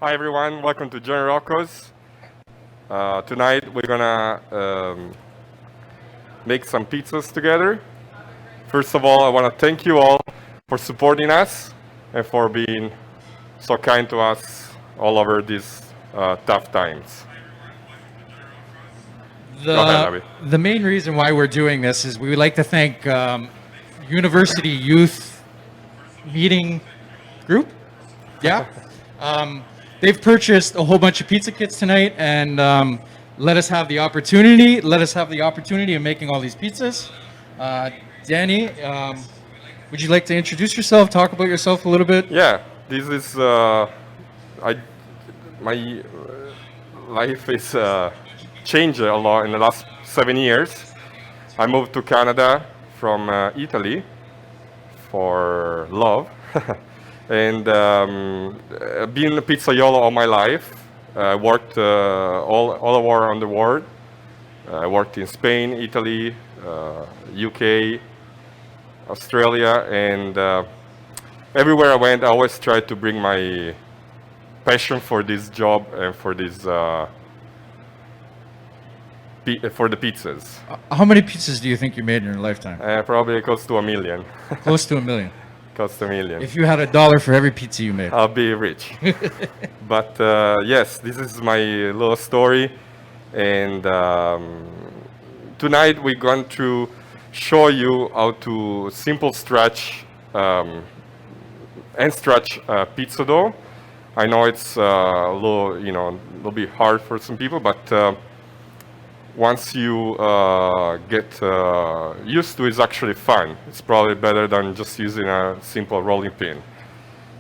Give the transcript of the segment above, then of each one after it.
Hi everyone, welcome to John Rocco's. Tonight we're gonna make some pizzas together. First of all, I want to thank you all for supporting us and for being so kind to us all over these tough times. Go ahead, Abby. The main reason why we're doing this is we would like to thank University Youth Meeting Group. Yeah. They've purchased a whole bunch of pizza kits tonight and let us have the opportunity of making all these pizzas. Danny, would you like to introduce yourself, talk about yourself a little bit? Yeah, this is my life is changed a lot in the last 7 years. I moved to Canada from Italy for love, and being a pizzaiolo all my life. I worked all over on the world. I worked in Spain, Italy, UK, Australia, and everywhere I went, I always tried to bring my passion for this job and for this for the pizzas. How many pizzas do you think you made in your lifetime? Probably close to 1 million. Close to 1 million. Close to 1 million. If you had $1 for every pizza you made. I'll be rich. But yes, this is my little story, and tonight we're going to show you how to simple stretch and stretch pizza dough. I know it's a little bit hard for some people, but once you get used to it, it's actually fun. It's probably better than just using a simple rolling pin.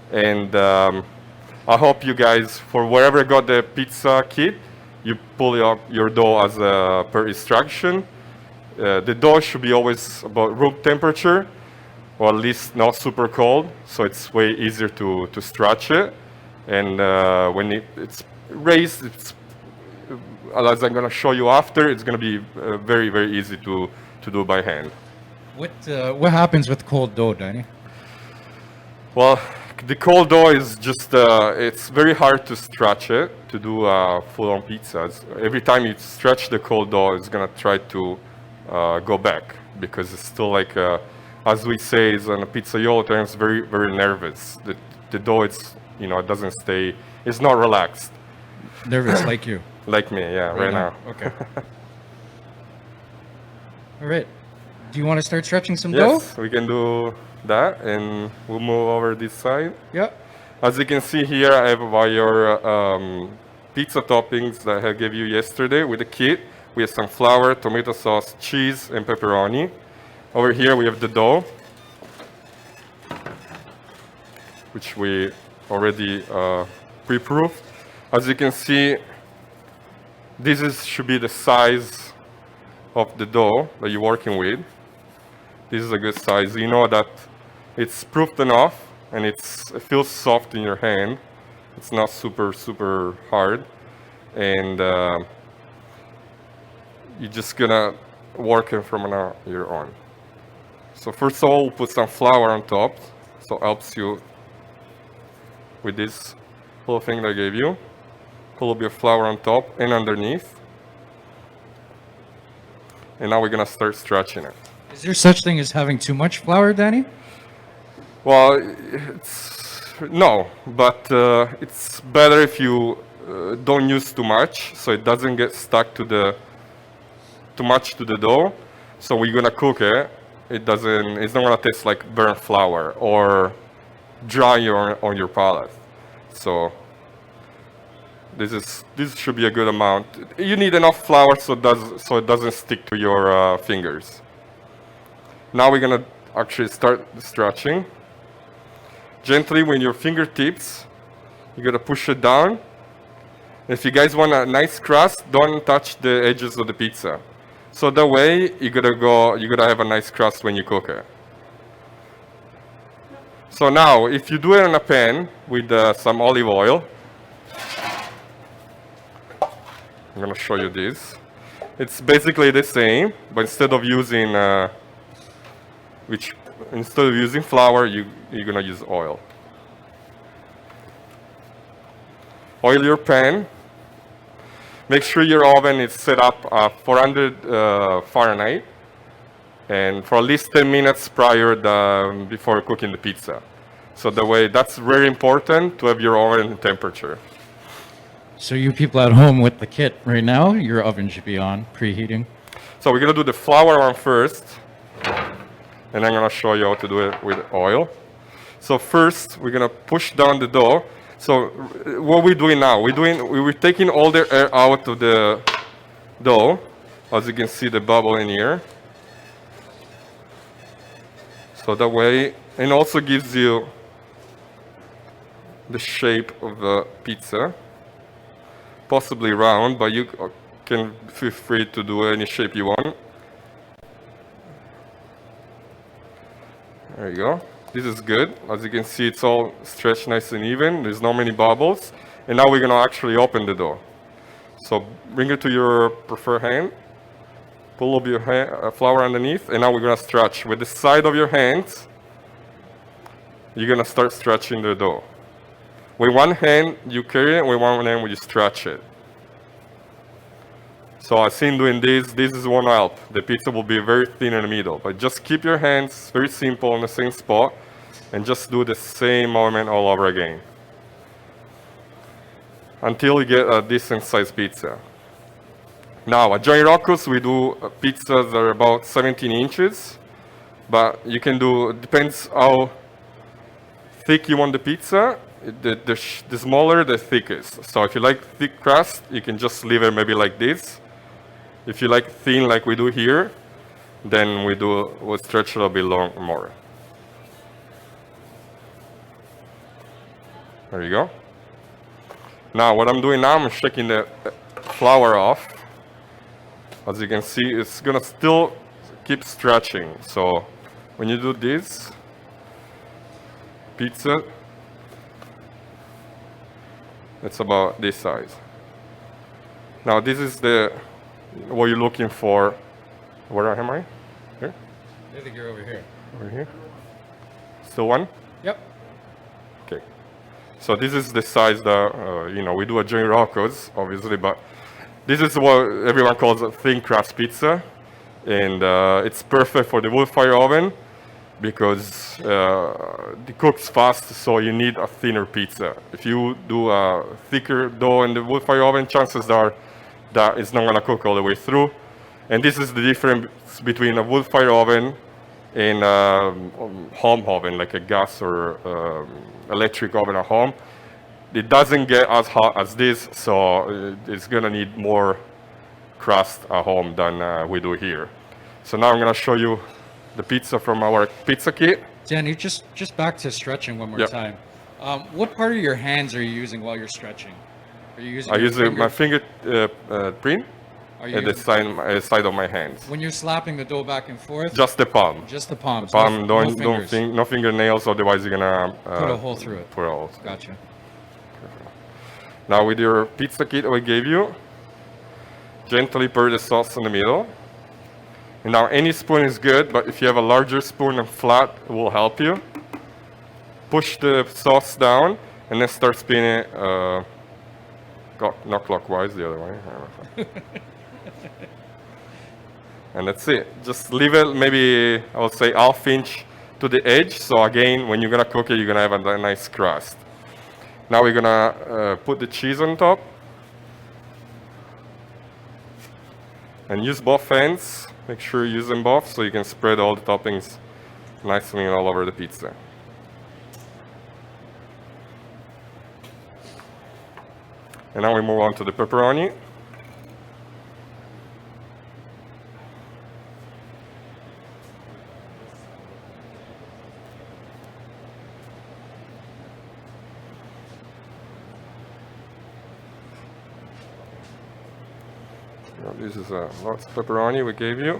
And I hope you guys, for wherever you got the pizza kit, you pull up your dough as per instruction. The dough should be always about room temperature, or at least not super cold, so it's way easier to stretch it. And when it's raised, as I'm going to show you after, it's going to be very, very easy to do by hand. What happens with cold dough, Danny? Well, the cold dough is just, it's very hard to stretch it, to do full-on pizzas. Every time you stretch the cold dough, it's going to try to go back, because it's still like, as we say, is on a pizzaiolo terms, very, very nervous. The dough, it doesn't stay, it's not relaxed. Nervous like you. Like me, yeah, right now. Okay. All right. Do you want to start stretching some dough? Yes, we can do that, and we'll move over this side. Yeah. As you can see here, I have your pizza toppings that I gave you yesterday with the kit. We have some flour, tomato sauce, cheese, and pepperoni. Over here we have the dough, which we already pre-proofed. As you can see, this should be the size of the dough that you're working with. This is a good size. You know that it's proofed enough, and it feels soft in your hand. It's not super, super hard. And you're just gonna work it from now here on. So first of all, we'll put some flour on top, so it helps you with this little thing that I gave you. A little bit of flour on top and underneath. And now we're gonna start stretching it. Is there such thing as having too much flour, Danny? Well, no, but it's better if you don't use too much, so it doesn't get stuck too much to the dough. So when you're gonna cook it, it's not gonna taste like burnt flour or dry on your palate. So this should be a good amount. You need enough flour so it doesn't stick to your fingers. Now we're gonna actually start stretching. Gently with your fingertips, you're gonna push it down. If you guys want a nice crust, don't touch the edges of the pizza. So that way you're gonna have a nice crust when you cook it. So now, if you do it in a pan with some olive oil, I'm gonna show you this. It's basically the same, but instead of using flour, you're gonna use oil. Oil your pan. Make sure your oven is set up at 400 Fahrenheit, and for at least 10 minutes before cooking the pizza. So the way that's very important to have your oven temperature. So you people at home with the kit right now, your oven should be on, preheating. So we're gonna do the flour one first, and I'm gonna show you how to do it with oil. So first, we're gonna push down the dough. So what we're doing now, we're taking all the air out of the dough. As you can see, the bubble in here. So that way, and also gives you the shape of the pizza. Possibly round, but you can feel free to do any shape you want. There you go. This is good. As you can see, it's all stretched nice and even. There's not many bubbles. And now we're gonna actually open the dough. So bring it to your preferred hand. Pull up your flour underneath, and now we're gonna stretch. With the side of your hands, you're gonna start stretching the dough. With one hand, you carry it. With one hand, you stretch it. So I've seen doing this. This is one help. The pizza will be very thin in the middle. But just keep your hands very simple in the same spot, and just do the same movement all over again until you get a decent sized pizza. Now at Johnny Rocco's, we do pizzas that are about 17 inches, but you can do, depends how thick you want the pizza. The smaller, the thickest. So if you like thick crust, you can just leave it maybe like this. If you like thin, like we do here, then we'll stretch it a bit more. There you go. Now what I'm doing now, I'm shaking the flour off. As you can see, it's gonna still keep stretching. So when you do this pizza, it's about this size. Now this is what you're looking for. Where am I? Here? I think you're over here. Over here? Still one? Yep. Okay. So this is the size that, we do at Johnny Rocco's, obviously, but this is what everyone calls a thin crust pizza. And it's perfect for the wood fire oven because it cooks fast, so you need a thinner pizza. If you do a thicker dough in the wood fire oven, chances are that it's not gonna cook all the way through. And this is the difference between a wood fire oven and a home oven, like a gas or electric oven at home. It doesn't get as hot as this, so it's gonna need more crust at home than we do here. So now I'm gonna show you the pizza from our pizza kit. Danny, just back to stretching one more Yep. time. What part of your hands are you using while you're stretching? Are you using I your use my finger print Are you at the side of my hands. when you're slapping the dough back and forth? Just the palm. Just the palms. Palm, no don't fingers. no fingernails, otherwise you're gonna Put a hole through it. put a hole through it. Gotcha. Now with your pizza kit we gave you, gently pour the sauce in the middle. And now any spoon is good, but if you have a larger spoon and flat, it will help you. Push the sauce down and then start spinning it, not clockwise, the other way. And that's it. Just leave it maybe, I would say, half inch to the edge. So again, when you're gonna cook it, you're gonna have a nice crust. Now we're gonna put the cheese on top. And use both hands. Make sure you use them both so you can spread all the toppings nicely all over the pizza. And now we move on to the pepperoni. Now, this is lots of pepperoni we gave you.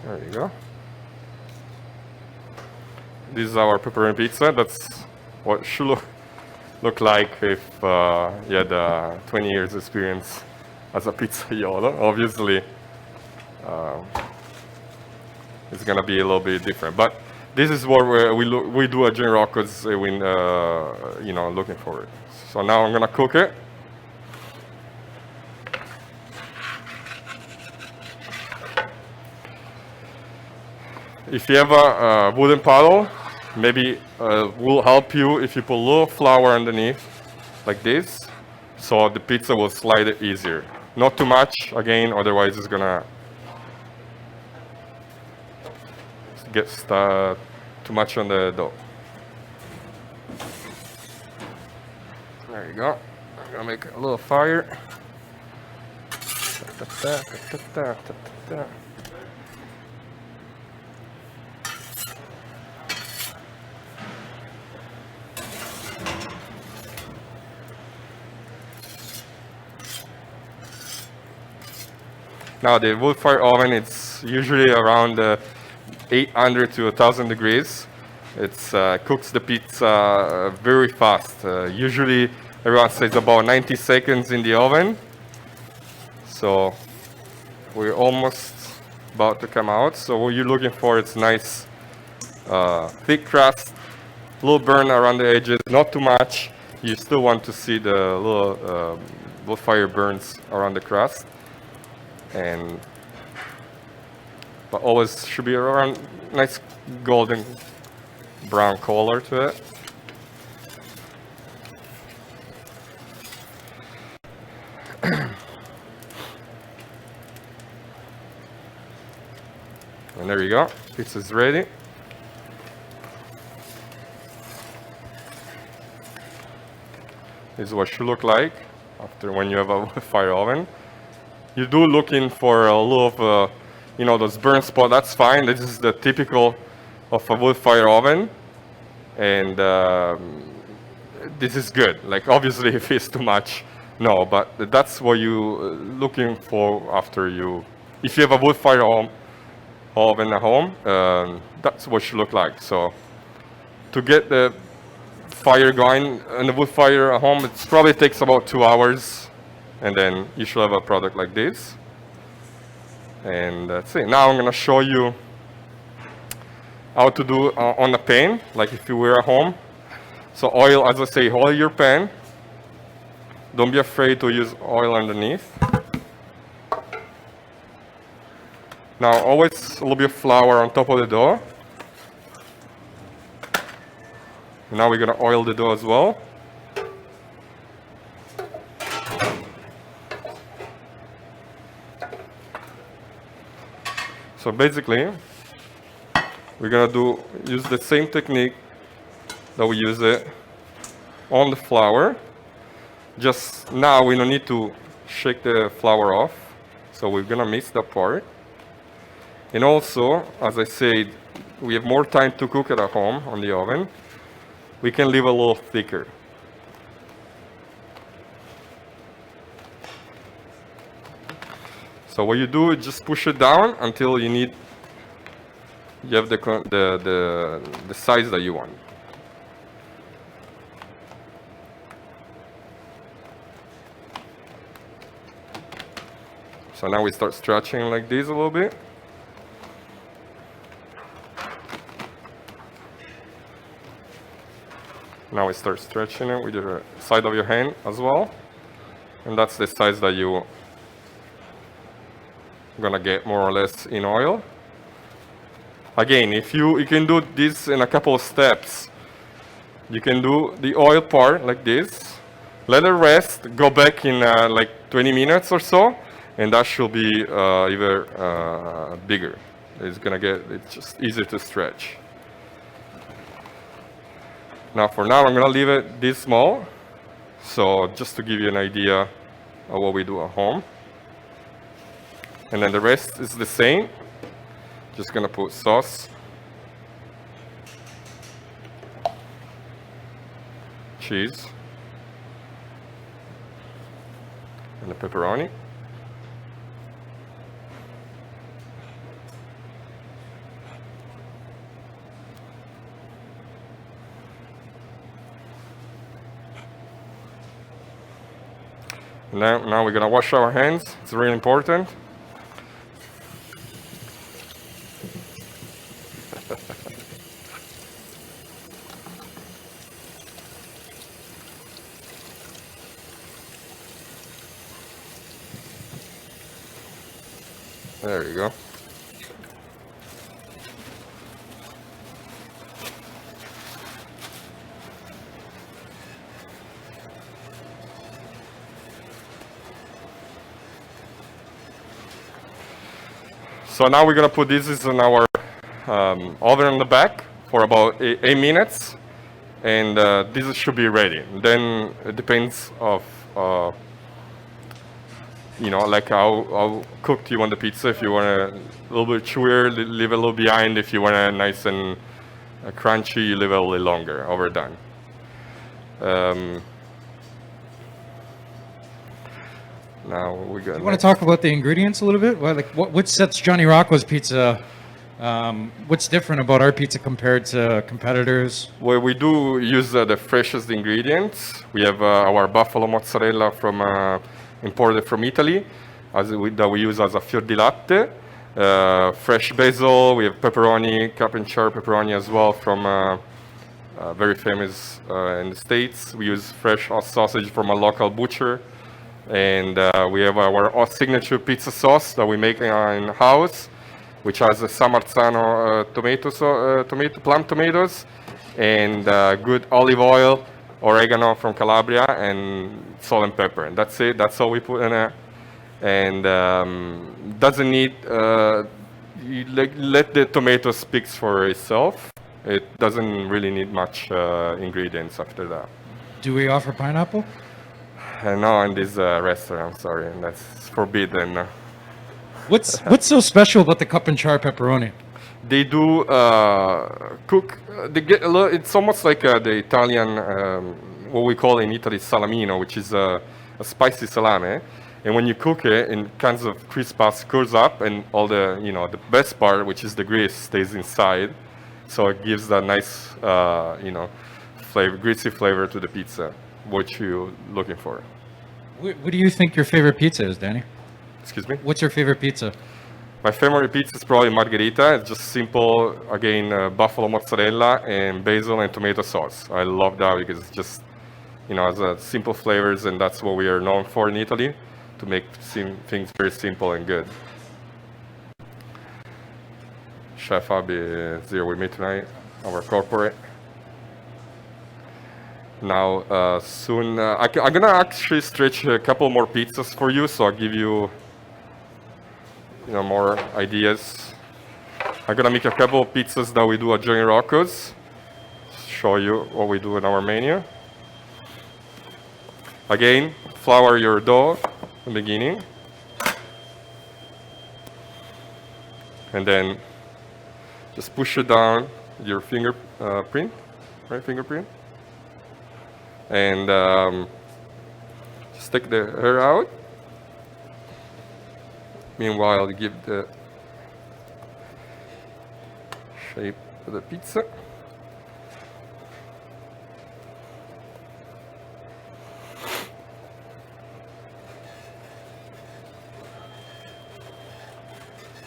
There you go. This is our pepperoni pizza. That's what it should look like if you had 20 years experience as a pizzaiolo. Obviously, it's gonna be a little bit different. But this is what we do at Junior Rocco's when looking for it. So now I'm gonna cook it. If you have a wooden paddle, maybe will help you if you put a little flour underneath, like this, so the pizza will slide it easier. Not too much, again, otherwise it's gonna get too much on the dough. There you go. I'm gonna make a little fire. Now the wood fire oven, it's usually around 800 to 1,000 degrees. It cooks the pizza very fast. Usually everyone says about 90 seconds in the oven. So we're almost about to come out. So what you're looking for is nice thick crust, a little burn around the edges, not too much. You still want to see the little wood fire burns around the crust. But always should be around nice golden brown color to it. And there you go, pizza's ready. This is what it should look like after when you have a fire oven. You do looking for a little of, those burn spots. That's fine. This is the typical of a wood fire oven, and this is good. Like obviously, if it's too much, no. But that's what you looking for after you. If you have a wood fire oven at home, that's what it should look like. So to get the fire going and the wood fire at home, it probably takes about 2 hours. And then you should have a product like this. And that's it. Now I'm gonna show you how to do on a pan, like if you were at home. So oil, as I say, oil your pan. Don't be afraid to use oil underneath. Now always a little bit of flour on top of the dough. Now we're gonna oil the dough as well. So basically, we're gonna use the same technique that we use it on the flour. Just now we don't need to shake the flour off. So we're gonna mix that part. And also, as I said, we have more time to cook it at home on the oven. We can leave a little thicker. So what you do is just push it down until you have the size that you want. So now we start stretching like this a little bit. Now we start stretching it with the side of your hand as well. And that's the size that you're gonna get more or less in oil. Again, if you can do this in a couple of steps. You can do the oil part like this, let it rest, go back in like 20 minutes or so, and that should be even bigger. It's just easier to stretch. Now I'm gonna leave it this small, so just to give you an idea of what we do at home. And then the rest is the same. Just gonna put sauce, cheese, and the pepperoni. Now we're gonna wash our hands. It's really important. There you go. So now we're gonna put this in our oven on the back for about 8 minutes, and this should be ready. Then it depends of like how cooked you want the pizza. If you want a little bit chewier, leave a little behind. If you want a nice and crunchy, you leave it a little longer, overdone. Now we got. You want to talk about the ingredients a little bit? What sets Johnny Rocco's pizza? What's different about our pizza compared to competitors? Well, we do use the freshest ingredients. We have our buffalo mozzarella from imported from Italy, that we use as a fior di latte. Fresh basil. We have pepperoni, cap and char pepperoni as well from very famous in the States. We use fresh hot sausage from a local butcher. And we have our signature pizza sauce that we make in house, which has a San Marzano plum tomatoes, and good olive oil, oregano from Calabria, and salt and pepper. And that's it. That's all we put in it. And doesn't need. Let the tomato speak for itself. It doesn't really need much ingredients after that. Do we offer pineapple? No, in this restaurant, sorry, that's forbidden. What's so special about the cup and char pepperoni? They do cook. They get a little. It's almost like the Italian, what we call in Italy salamino, which is a spicy salame. And when you cook it, in kinds of crispas curls up, and all the the best part, which is the grease, stays inside. So it gives that nice flavor, greasy flavor to the pizza. What you looking for? What do you think your favorite pizza is, Danny? Excuse me? What's your favorite pizza? My favorite pizza is probably margherita. It's just simple, again, buffalo mozzarella and basil and tomato sauce. I love that because it's just, has simple flavors, and that's what we are known for in Italy, to make things very simple and good. Chef Abby is here with me tonight, our corporate. Now, soon, I'm gonna actually stretch a couple more pizzas for you, so I'll give you, more ideas. I'm gonna make a couple of pizzas that we do at Johnny Rocco's. Show you what we do in our menu. Again, flour your dough in the beginning, and then just push it down with your fingerprint, and just take the hair out. Meanwhile, give the shape to the pizza.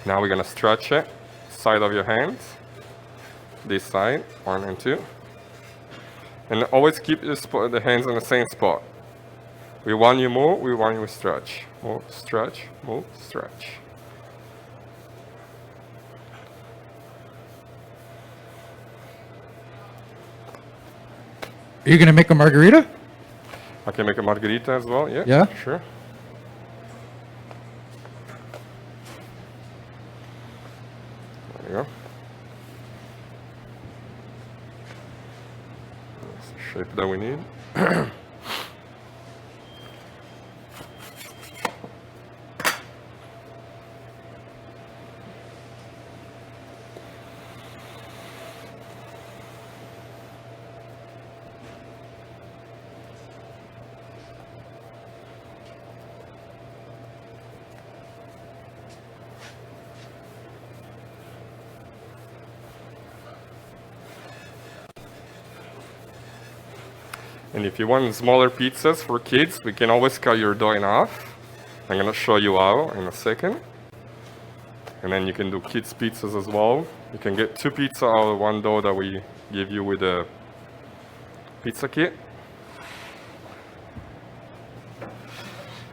Now we're gonna stretch it, side of your hands, this side, 1 and 2. And always keep the hands on the same spot. We want you move, we want you stretch. Move, stretch, move, stretch. Are you gonna make a margarita? I can make a margherita as well, yeah? Yeah? Sure. There you go. That's the shape that we need. And if you want smaller pizzas for kids, we can always cut your dough in half. I'm gonna show you how in a second. And then you can do kids pizzas as well. You can get 2 pizzas out of 1 dough that we give you with the pizza kit.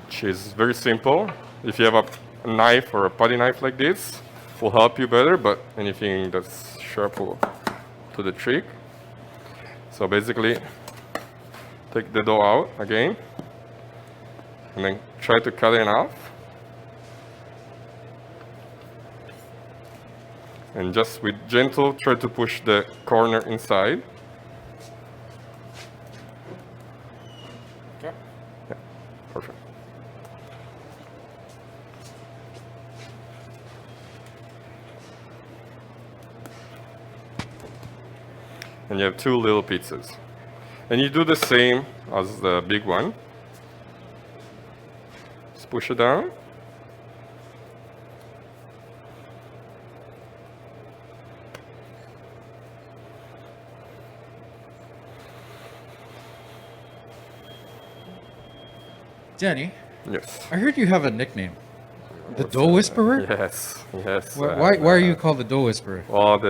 Which is very simple. If you have a a knife or a putty knife like this will help you better, but anything that's sharp will do the trick. So basically, take the dough out again, and then try to cut it in half. And just with gentle, try to push the corner inside. Okay. Yeah, perfect. And you have 2 little pizzas. And you do the same as the big one. Just push it down. Danny, Yes. I heard you have a nickname. The Dough Whisperer? Yes, yes. Why are you called the Dough Whisperer? Well,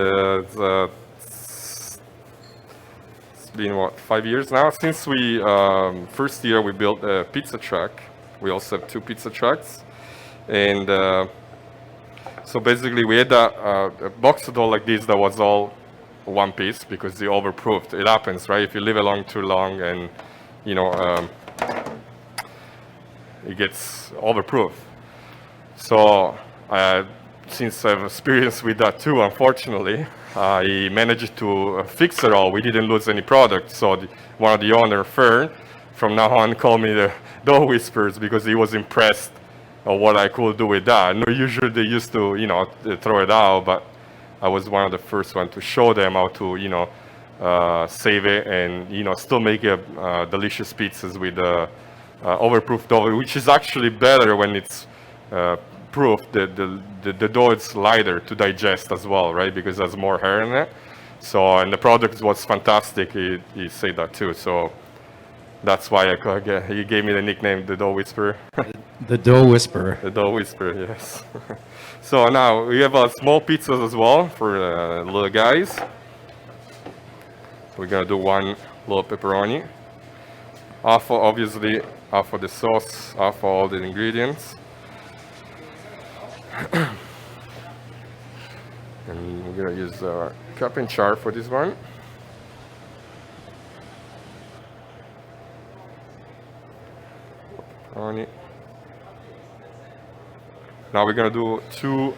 it's been, what, 5 years now? Since we, first year we built a pizza truck. We also have 2 pizza trucks. And so basically we had a box of dough like this that was all one piece because they overproofed. It happens, right? If you leave it long too long and, you know, it gets overproof. So since I've experienced with that too, unfortunately, I managed to fix it all. We didn't lose any product. So one of the owner, Fern, from now on called me the Dough Whispers because he was impressed of what I could do with that. No, usually they used to, you know, throw it out, but I was one of the first ones to show them how to, you know, save it and, you know, still make delicious pizzas with overproof dough, which is actually better when it's proof. The dough is lighter to digest as well, right? Because there's more hair in it. So, and the product was fantastic. He said that too. So that's why he gave me the nickname, the Dough Whisperer. The Dough Whisperer. The Dough Whisperer, yes. So now we have small pizzas as well for little guys. We're gonna do 1 little pepperoni. Obviously, half of the sauce, half of all the ingredients. And we're gonna use cup and char for this one. Pepperoni. Now we're gonna do 2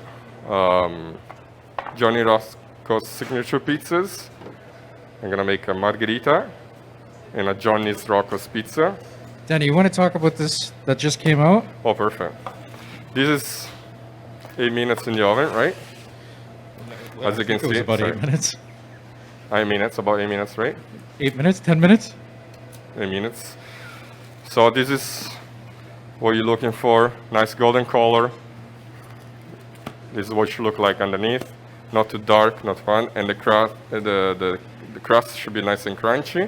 Johnny Roscoe's signature pizzas. I'm gonna make a margherita and a Johnny's Rocco's pizza. Danny, you want to talk about this that just came out? Oh, perfect. This is 8 minutes in the oven, right? As you can It was see, about sorry. 8 minutes. 8 minutes, about 8 minutes, right? 8 minutes? 10 minutes? 8 minutes. So this is what you're looking for. Nice golden color. This is what should look like underneath. Not too dark, not fun. And the crust should be nice and crunchy,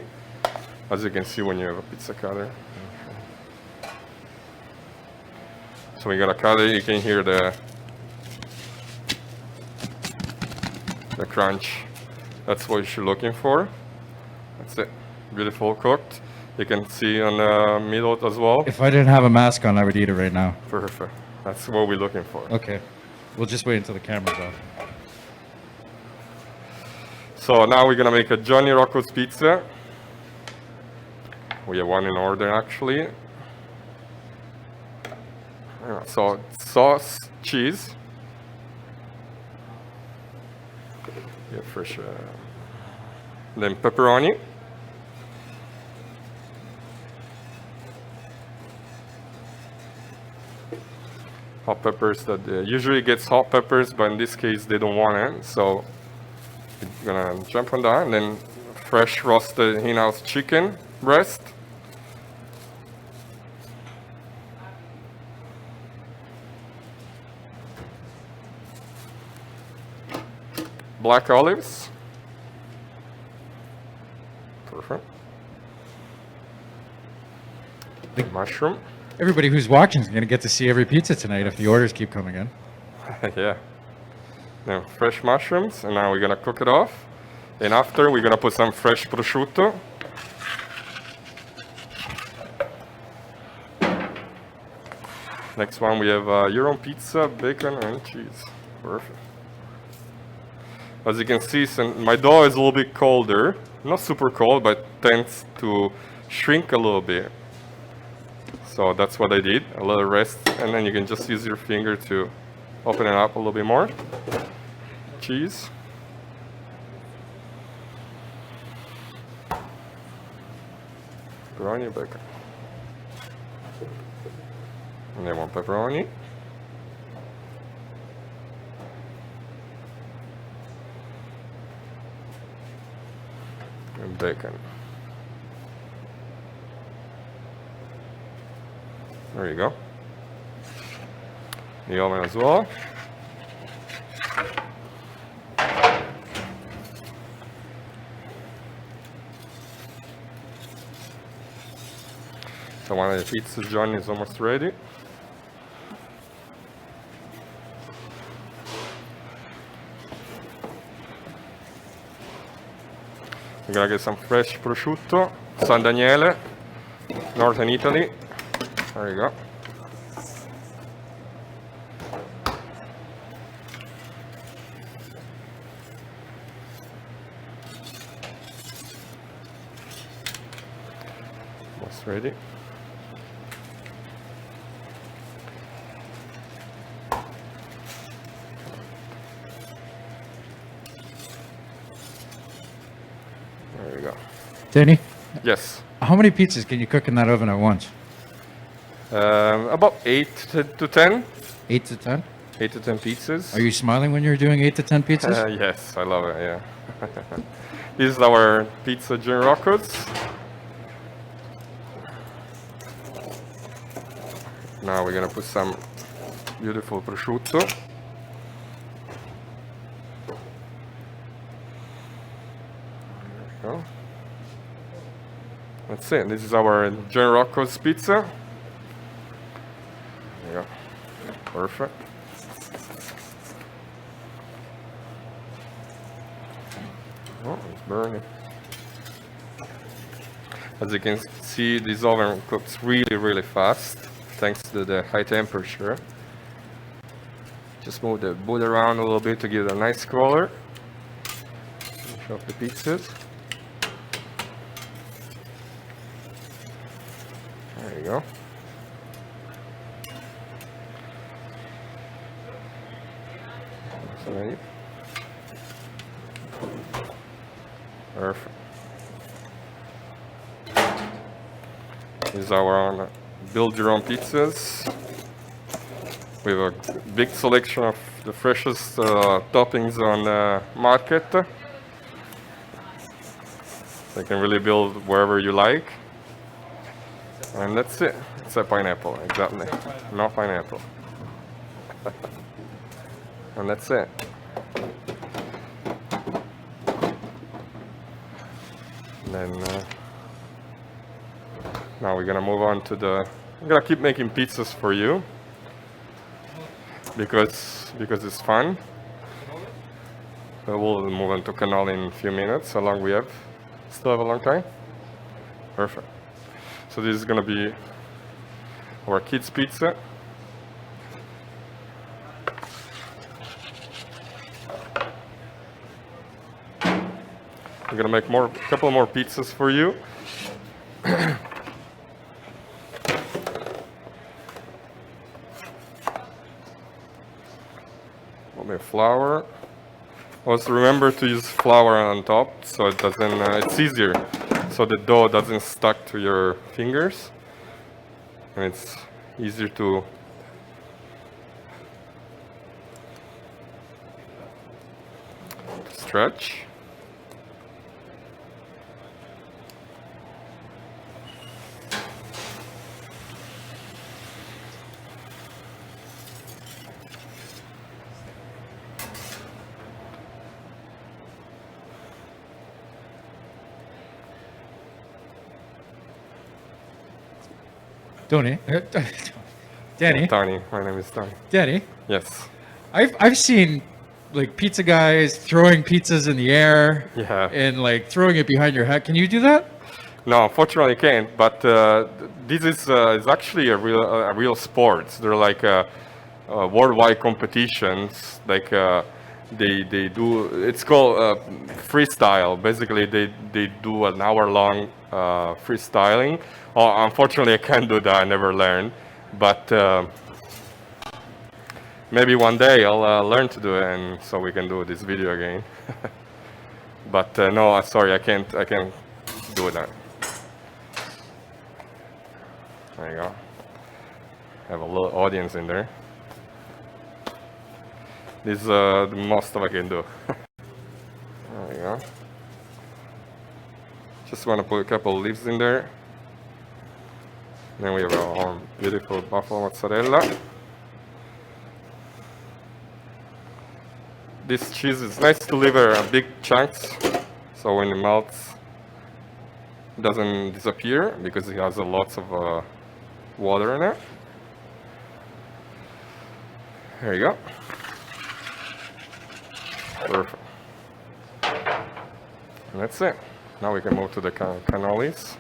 as you can see when you have a pizza cutter. So we're gonna cut it. You can hear the crunch. That's what you're looking for. That's it. Beautiful cooked. You can see on the middle as well. If I didn't have a mask on, I would eat it right now. Perfect. That's what we're looking for. Okay. We'll just wait until the camera's off. So now we're gonna make a Johnny Rocco's pizza. We have 1 in order actually. So sauce, cheese. Yeah, fresh. Then pepperoni. Hot peppers that usually gets hot peppers, but in this case they don't want it. So we're gonna jump on that, and then fresh roasted in-house chicken breast. Black olives. Perfect. Mushroom. Everybody who's watching is going to get to see every pizza tonight if the orders keep coming in. Yeah. Now fresh mushrooms, and now we're gonna cook it off. And after we're gonna put some fresh prosciutto. Next one we have your own pizza, bacon and cheese. Perfect. As you can see, my dough is a little bit colder. Not super cold, but tends to shrink a little bit. So that's what I did, a little rest, and then you can just use your finger to open it up a little bit more. Cheese. Pepperoni, bacon. And then one pepperoni. And bacon. There you go. The oven as well. So one of the pizzas, John, is almost ready. We're gonna get some fresh prosciutto, San Daniele, Northern Italy. There you go. Almost ready. There you go. Danny, Yes. how many pizzas can you cook in that oven at once? About 8 to 10. 8 to 10? 8 to 10 pizzas. Are you smiling when you're doing 8 to 10 pizzas? Yes, I love it, yeah. This is our pizza Rocco's. Now we're gonna put some beautiful prosciutto. There we go. That's it. This is our Rocco's pizza. There you go. Perfect. Oh, it's burning. As you can see, this oven cooks really, really fast, thanks to the high temperature. Just move the wood around a little bit to give it a nice color. Finish off the pizzas. There you go. That's ready. Perfect. This is our own build your own pizzas. We have a big selection of the freshest toppings on the market. You can really build wherever you like. And that's it. It's a pineapple, exactly. No pineapple. And that's it. Then now we're gonna move on to I'm gonna keep making pizzas for you because it's fun. But we'll move on to cannoli in a few minutes. How long we have? Still have a long time? Perfect. So this is gonna be our kids' pizza. I'm gonna make a couple more pizzas for you. A little bit of flour. Also remember to use flour on top so it doesn't, it's easier, so the dough doesn't stuck to your fingers. And it's easier to stretch. Danny. Tony, my name is Tony. Danny. Yes. I've seen like pizza guys throwing pizzas in the air Yeah. and like throwing it behind your head. Can you do that? No, unfortunately I can't. But this is actually a real sport. They're like worldwide competitions. Like they do. It's called freestyle. Basically, they do an hour long freestyling. Oh, unfortunately, I can't do that. I never learned. But maybe one day I'll learn to do it, and so we can do this video again. But no, sorry, I can't. I can't do that. There you go. Have a little audience in there. This is the most I can do. There you go. Just want to put a couple of leaves in there. Then we have our beautiful buffalo mozzarella. This cheese is nice to leave big chunks, so when it melts, it doesn't disappear because it has lots of water in it. There you go. Perfect. And that's it. Now we can move to the cannolis.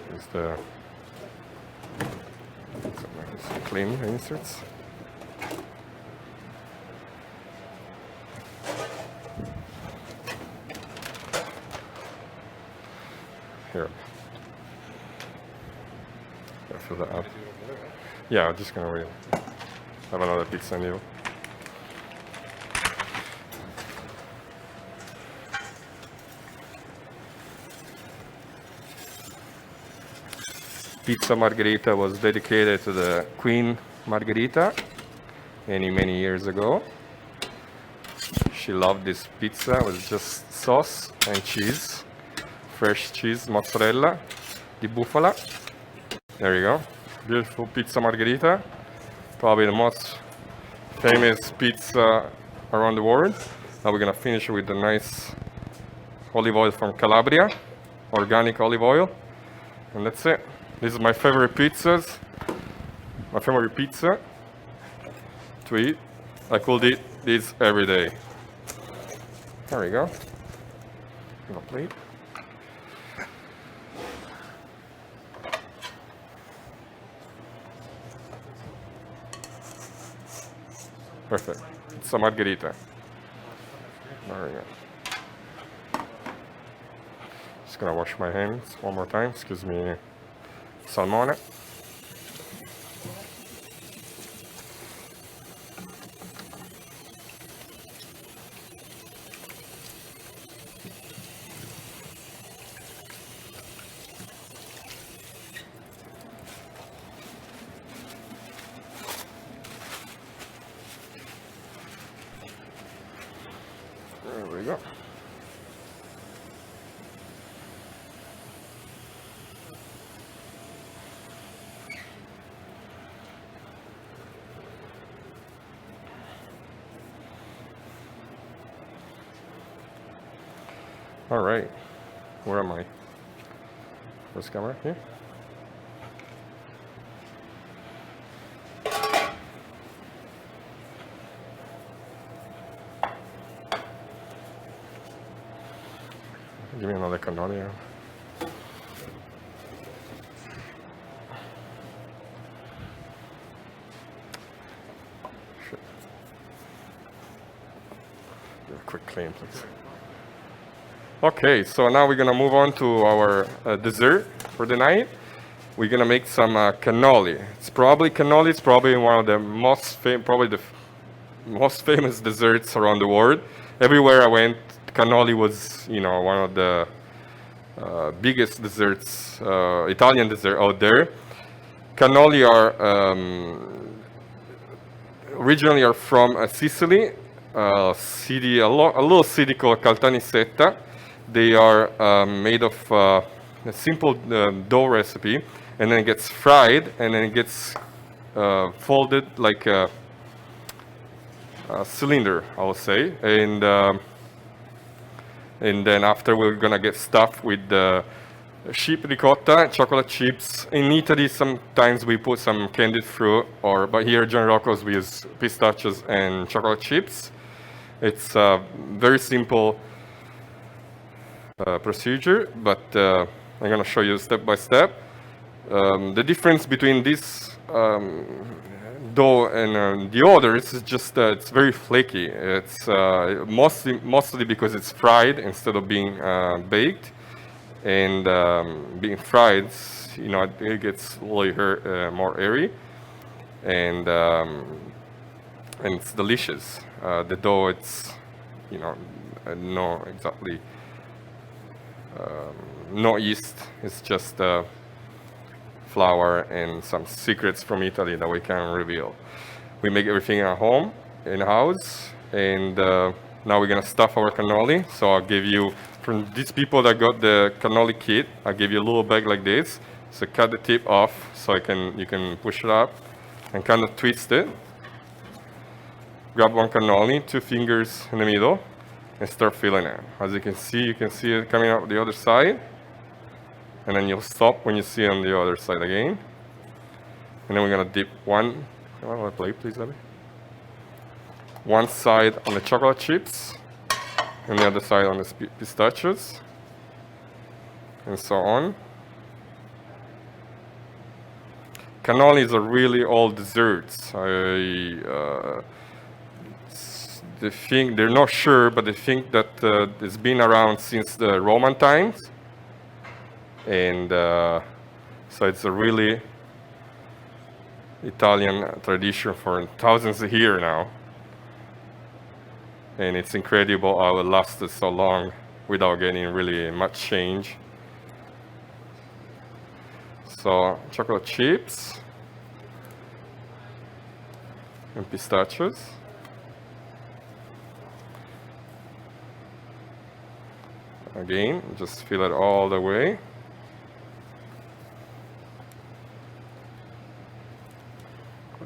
Here's the clean inserts. Here. Gotta fill that up. Yeah, I'm just gonna have another pizza meal. Pizza Margherita was dedicated to the Queen Margherita many years ago. She loved this pizza with just sauce and cheese. Fresh cheese, mozzarella di bufala. There you go. Beautiful pizza margherita. Probably the most famous pizza around the world. Now we're gonna finish with the nice olive oil from Calabria, organic olive oil, and that's it. This is my favorite pizzas. My favorite pizza to eat. I could eat this every day. There we go. Have a plate. Perfect. It's a margherita. There we go. Just gonna wash my hands one more time. Excuse me, salmone. There we go. All right, where am I? First camera here. Give me another cannoli. Shit. Do a quick clean, please. Okay, so now we're gonna move on to our dessert for the night. We're gonna make some cannoli. It's probably one of the most most famous desserts around the world. Everywhere I went, cannoli was, one of the biggest desserts, Italian dessert out there. Cannoli are originally are from Sicily, a little city called Caltanissetta. They are made of a simple dough recipe, and then it gets fried, and then it gets folded like a cylinder, I would say, and then after we're gonna get stuffed with sheep ricotta, chocolate chips. In Italy, sometimes we put some candied fruit, but here at John Rocco's we use pistachios and chocolate chips. It's a very simple procedure, but I'm going to show you step by step. The difference between this dough and the others is just it's very flaky. It's mostly because it's fried instead of being baked. And being fried, it gets a little more airy, and it's delicious. The dough, it's no exactly no yeast. It's just flour and some secrets from Italy that we can't reveal. We make everything at home, in house, and now we're gonna stuff our cannoli. So I'll give you, from these people that got the cannoli kit, I'll give you a little bag like this. So cut the tip off so you can push it up and kind of twist it. Grab one cannoli, 2 fingers in the middle, and start filling it. As you can see it coming out the other side. And then you'll stop when you see it on the other side again. And then we're gonna dip one plate, please, Abby. One side on the chocolate chips, and the other side on the pistachios, and so on. Cannolis are really all desserts. They think, they're not sure, but they think that it's been around since the Roman times. And so it's a really Italian tradition for thousands of years now. And it's incredible how it lasted so long without getting really much change. So chocolate chips and pistachios. Again, just fill it all the way.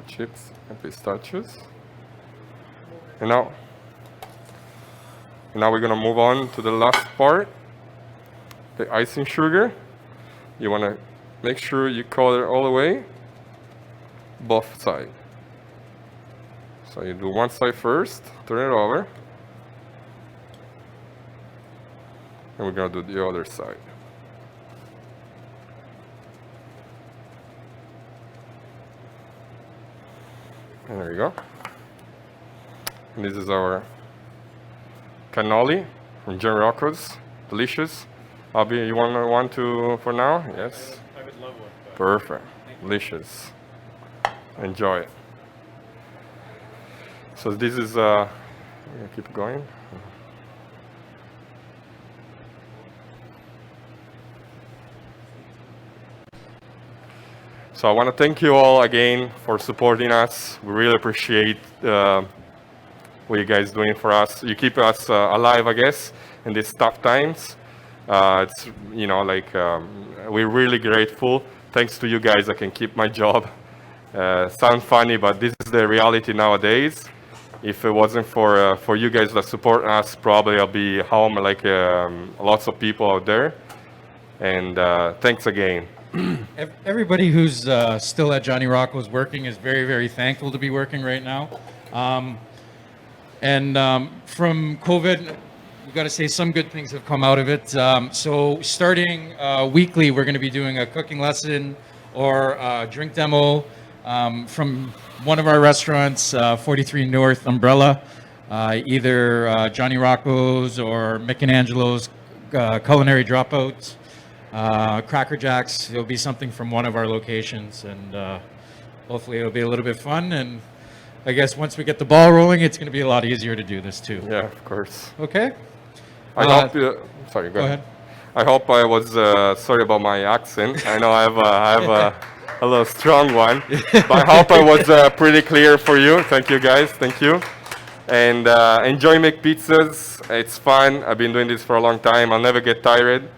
Chips and pistachios. And now we're gonna move on to the last part, the icing sugar. You wanna make sure you color all the way, both sides. So you do one side first, turn it over, and we're gonna do the other side. And there you go. And this is our cannoli from John Rocco's. Delicious. Abby, you want one to for now? Yes? I would love one. Perfect. Delicious. Enjoy it. So this is, keep going. So I want to thank you all again for supporting us. We really appreciate what you guys doing for us. You keep us alive, I guess, in these tough times. It's we're really grateful. Thanks to you guys, I can keep my job. Sounds funny, but this is the reality nowadays. If it wasn't for you guys that support us, probably I'll be home like lots of people out there. And thanks again. Everybody who's still at Johnny Rocco's working is very, very thankful to be working right now. From COVID, we've got to say some good things have come out of it. So starting weekly, we're going to be doing a cooking lesson or a drink demo from one of our restaurants, 43 North Umbrella, either Johnny Rocco's or Mick and Angelo's Culinary Dropouts. Cracker Jacks. It'll be something from one of our locations, and hopefully it'll be a little bit fun. And I guess once we get the ball rolling, it's going to be a lot easier to do this too. Yeah, of course. Okay. I hope. Sorry, go ahead. I hope I was sorry about my accent. I know I have a little strong one, but I hope I was pretty clear for you. Thank you, guys. Thank you. And enjoy make pizzas. It's fun. I've been doing this for a long time. I'll never get tired.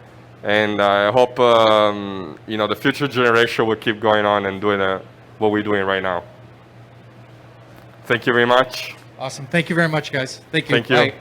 And I hope the future generation will keep going on and doing what we're doing right now. Thank you very much. Awesome. Thank you very much, guys. Thank you. Thank you. Bye.